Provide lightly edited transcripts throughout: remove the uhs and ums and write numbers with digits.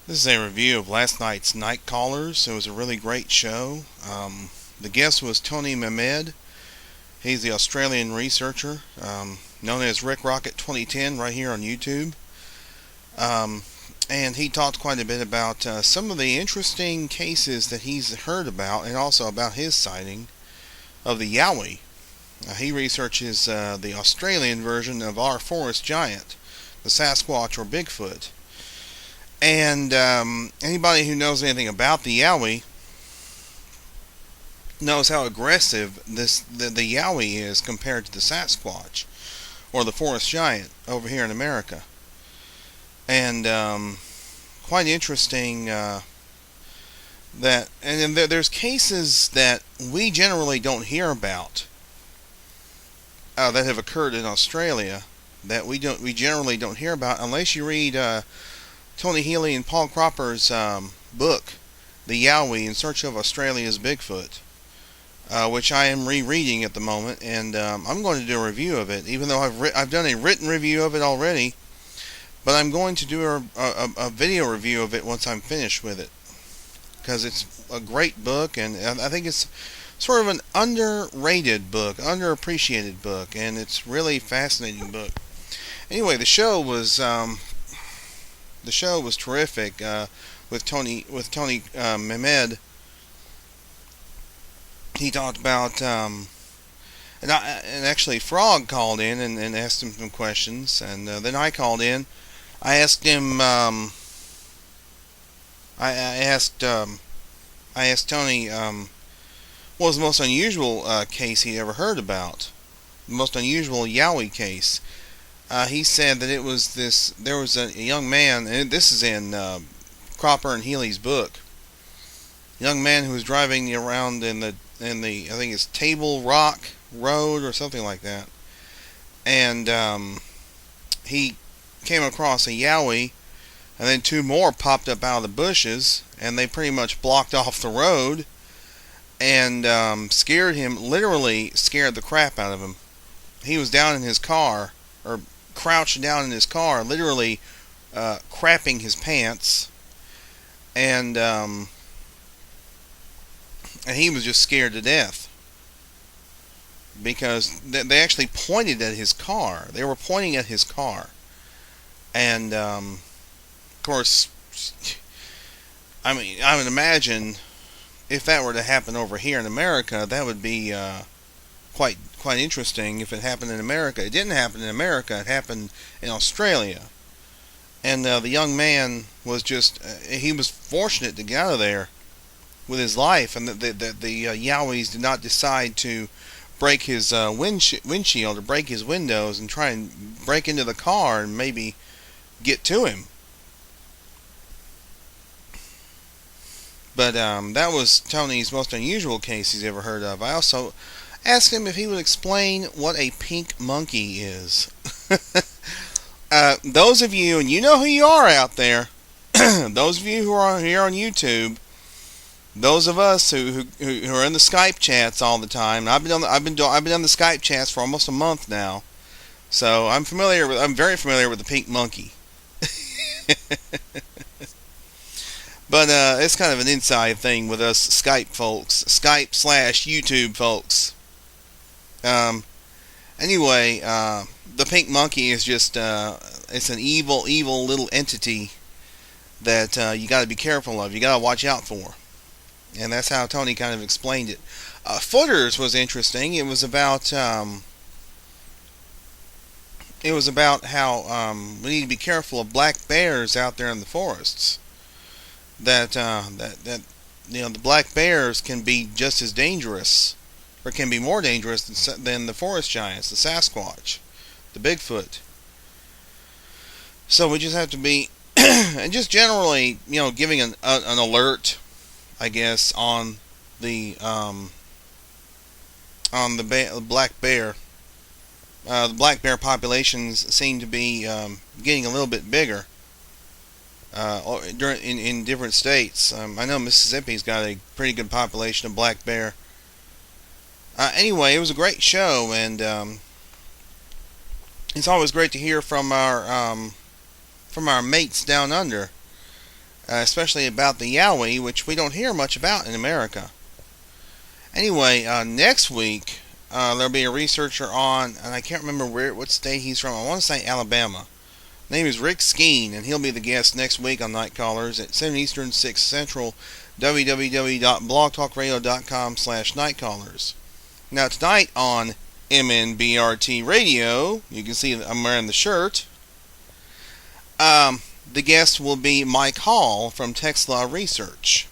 This is a review of last night's Night Callers. It was a really great show. The guest was Tony Mehmed. He's the Australian researcher, known as Rick Rocket 2010 right here on YouTube. And he talked quite a bit about some of the interesting cases that he's heard about, and also about his sighting of the Yowie. He researches the Australian version of our forest giant, the Sasquatch or Bigfoot. And anybody who knows anything about the Yowie knows how aggressive the Yowie is compared to the Sasquatch or the forest giant over here in America. And quite interesting there's cases that we generally don't hear about that have occurred in Australia that we generally don't hear about unless you read Tony Healy and Paul Cropper's book, The Yowie in Search of Australia's Bigfoot, which I am rereading at the moment, and I'm going to do a review of it, even though I've done a written review of it already, but I'm going to do a video review of it once I'm finished with it, because it's a great book, and I think it's sort of an underrated book, underappreciated book, and it's really fascinating book. Anyway, the show was terrific with Tony Mehmed. He talked about and actually Frog called in and asked him some questions, and then I called in. I asked him. I asked Tony what was the most unusual case he ever heard about, the most unusual Yowie case. He said that there was a young man, and this is in Cropper and Healy's book. A young man who was driving around in the I think it's Table Rock Road or something like that, and he came across a Yowie, and then two more popped up out of the bushes, and they pretty much blocked off the road, and literally scared the crap out of him. He was down in his car, or crouched down in his car, literally crapping his pants, and he was just scared to death because they actually pointed at his car. They were pointing at his car, and of course, I mean, I would imagine if that were to happen over here in America, that would be quite interesting if it happened in America. It didn't happen in America. It happened in Australia. And the young man was he was fortunate to get out of there with his life, and the Yowies did not decide to break his windshield or break his windows and try and break into the car and maybe get to him. But that was Tony's most unusual case he's ever heard of. I also asked him if he would explain what a pink monkey is. Those of you, and you know who you are out there, those of you who are here on YouTube, those of us who are in the Skype chats all the time. I've been on the Skype chats for almost a month now, so I'm very familiar with the pink monkey. But it's kind of an inside thing with us Skype /YouTube folks. Anyway, the pink monkey is just it's an evil little entity that you got to be careful of. You got to watch out for, and that's how Tony kind of explained it. Footers was interesting. It was about how we need to be careful of black bears out there in the forests. That the black bears can be just as dangerous, or can be more dangerous than the forest giants, the Sasquatch, the Bigfoot. So we just have to be, and just generally, giving an alert, I guess, on the black bear. The black bear populations seem to be getting a little bit bigger in different states. I know Mississippi's got a pretty good population of black bear. Anyway, it was a great show, and it's always great to hear from our mates down under. especially about the Yowie, which we don't hear much about in America. Anyway, next week there'll be a researcher on, and I can't remember what state he's from. I want to say Alabama. His name is Rick Skeen, and he'll be the guest next week on Night Callers at 7 Eastern, 6 Central, www.blogtalkradio.com/nightcallers. Now tonight on MNBRT Radio, you can see that I'm wearing the shirt. The guest will be Mike Hall from Textlaw Research,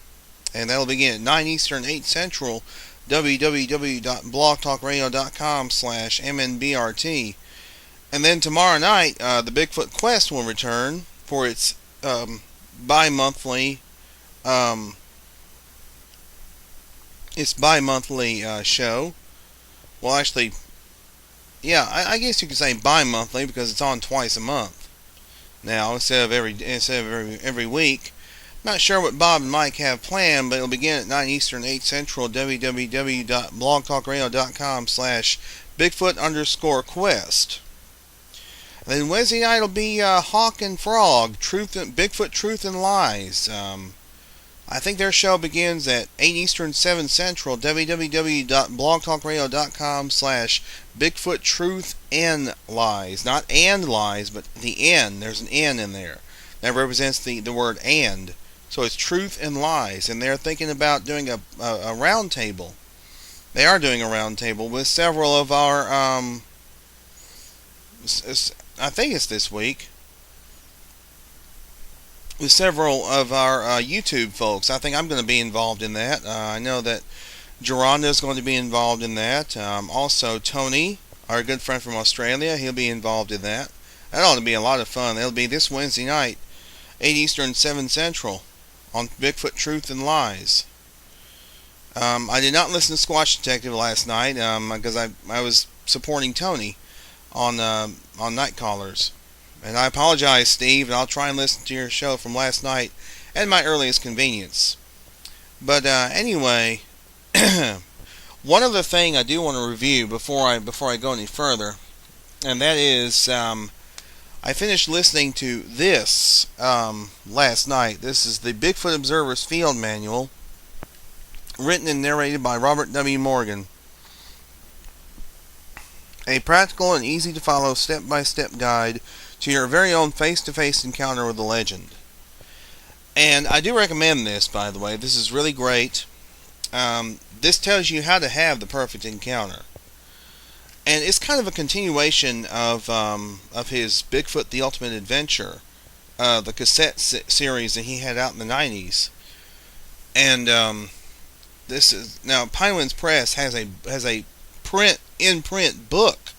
and that'll begin at 9 Eastern, 8 Central, www.blogtalkradio.com/MNBRT. And then tomorrow night, the Bigfoot Quest will return for its bi-monthly show. Well, actually, yeah, I guess you could say bi-monthly because it's on twice a month now instead of every week. Not sure what Bob and Mike have planned, but it'll begin at 9 Eastern, 8 Central, www.blogtalkradio.com/Bigfoot_Quest. And then Wednesday night will be Hawk and Frog, Bigfoot Truth and Lies. I think their show begins at 8 Eastern, 7 Central, www.blogtalkradio.com/Bigfoot Truth and Lies. Not and lies, but the N. There's an N in there. That represents the word and. So it's truth and lies. And they're thinking about doing a round table. They are doing a round table with several of our, I think it's this week, with several of our YouTube folks. I think I'm going to be involved in that. I know that Geronda is going to be involved in that. Also, Tony, our good friend from Australia, he'll be involved in that. That ought to be a lot of fun. It'll be this Wednesday night, 8 Eastern, 7 Central, on Bigfoot Truth and Lies. I did not listen to Squatch Detective last night because I was supporting Tony on Night Callers. And I apologize, Steve, and I'll try and listen to your show from last night at my earliest convenience. But anyway, one other thing I do want to review before I go any further, and that is I finished listening to this last night. This is the Bigfoot Observer's Field Manual, written and narrated by Robert W. Morgan. A practical and easy to follow step-by-step guide to your very own face-to-face encounter with the legend. And I do recommend this, by the way. This is really great. This tells you how to have the perfect encounter. And it's kind of a continuation of his Bigfoot The Ultimate Adventure, the cassette series that he had out in the 90s. And this is now Pinewinds Press has a in-print book,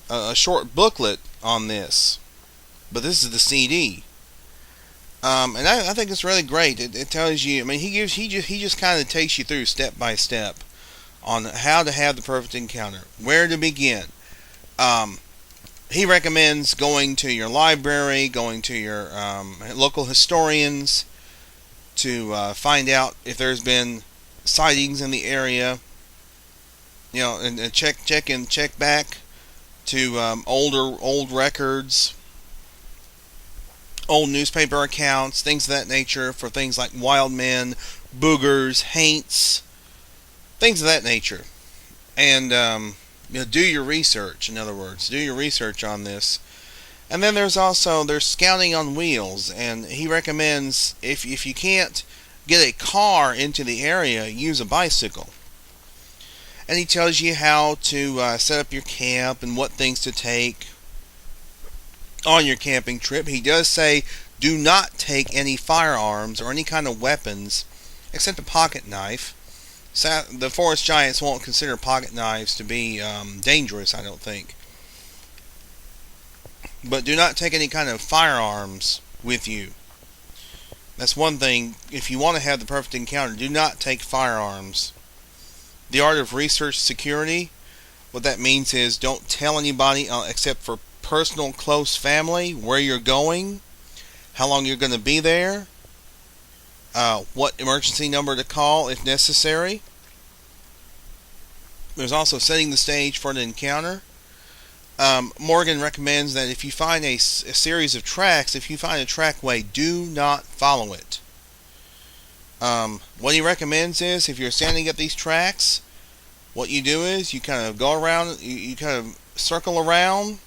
a short booklet on this, but this is the CD. And I think it's really great. It tells you. I mean, he just kind of takes you through step by step on how to have the perfect encounter, where to begin. He recommends going to your library, going to your local historians to find out if there's been sightings in the area. You know, and check back to old records, old newspaper accounts, things of that nature, for things like wild men, boogers, haints, things of that nature. And do your research. In other words, do your research on this. And then there's scouting on wheels, and he recommends if you can't get a car into the area, use a bicycle. And he tells you how to set up your camp and what things to take on your camping trip. He does say do not take any firearms or any kind of weapons except a pocket knife. So the forest giants won't consider pocket knives to be dangerous, I don't think. But do not take any kind of firearms with you. That's one thing. If you want to have the perfect encounter, do not take firearms. The art of research security, what that means is don't tell anybody except for personal close family where you're going, how long you're going to be there, what emergency number to call if necessary. There's also setting the stage for an encounter. Morgan recommends that if you find a series of tracks, if you find a trackway, do not follow it. What he recommends is, if you're standing at these tracks, what you do is you kind of go around, you kind of circle around,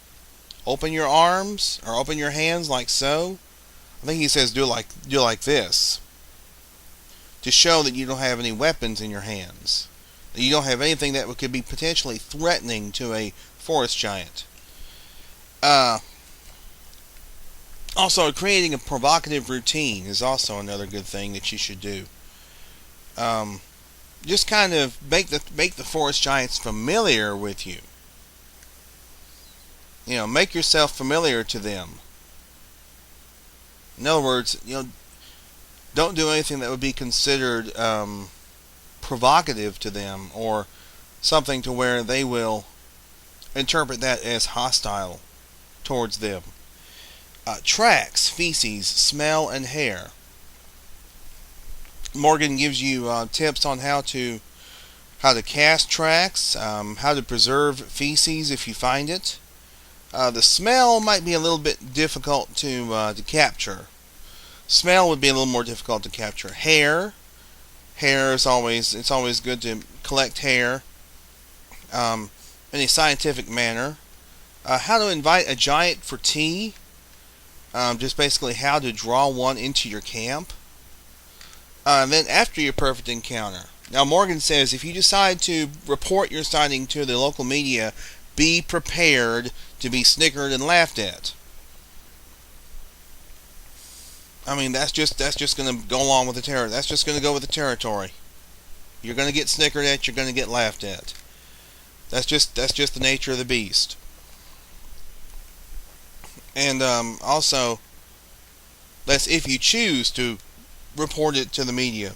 open your arms or open your hands like so. I think he says do like this, to show that you don't have any weapons in your hands, that you don't have anything that could be potentially threatening to a forest giant. Also, creating a provocative routine is also another good thing that you should do. Just kind of make the forest giants familiar with you. Make yourself familiar to them. In other words, don't do anything that would be considered provocative to them, or something to where they will interpret that as hostile towards them. Tracks, feces, smell, and hair. Morgan gives you tips on how to cast tracks, how to preserve feces if you find it. The smell might be a little bit difficult to capture. Smell would be a little more difficult to capture. Hair is always good to collect hair in a scientific manner. How to invite a giant for tea. Just basically how to draw one into your camp. And then after your perfect encounter. Now Morgan says if you decide to report your sighting to the local media, be prepared to be snickered and laughed at. I mean, that's just going to go along with the terror. That's just going to go with the territory. You're going to get snickered at. You're going to get laughed at. That's just the nature of the beast. And also, that's if you choose to report it to the media.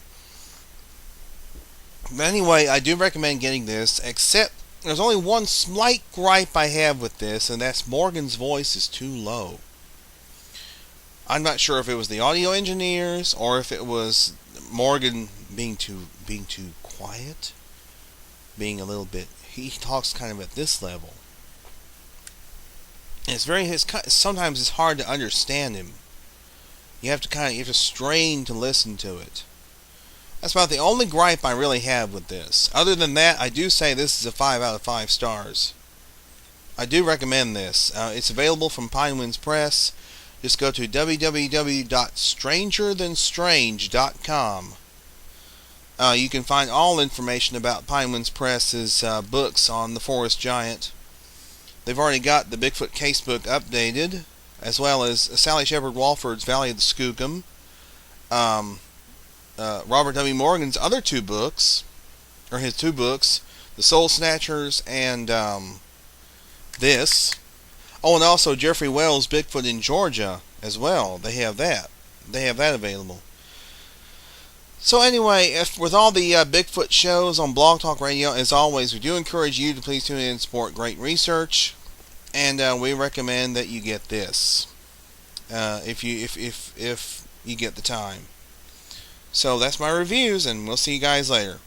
But anyway, I do recommend getting this, except there's only one slight gripe I have with this, and that's Morgan's voice is too low. I'm not sure if it was the audio engineers or if it was Morgan being too quiet, being a little bit. He talks kind of at this level. And sometimes it's hard to understand him. You have to strain to listen to it. That's about the only gripe I really have with this. Other than that, I do say this is a 5 out of 5 stars. I do recommend this. It's available from Pine Winds Press. Just go to www.strangerthanstrange.com. You can find all information about Pine Winds Press's books on the forest giant. They've already got the Bigfoot casebook updated, as well as Sally Shepard Walford's Valley of the Skookum. Robert W. Morgan's other two books, or his two books, The Soul Snatchers and this. Oh, and also Jeffrey Wells' Bigfoot in Georgia as well. They have that available. So anyway, with all the Bigfoot shows on Blog Talk Radio, as always, we do encourage you to please tune in and support great research, and we recommend that you get this if you get the time. So that's my reviews, and we'll see you guys later.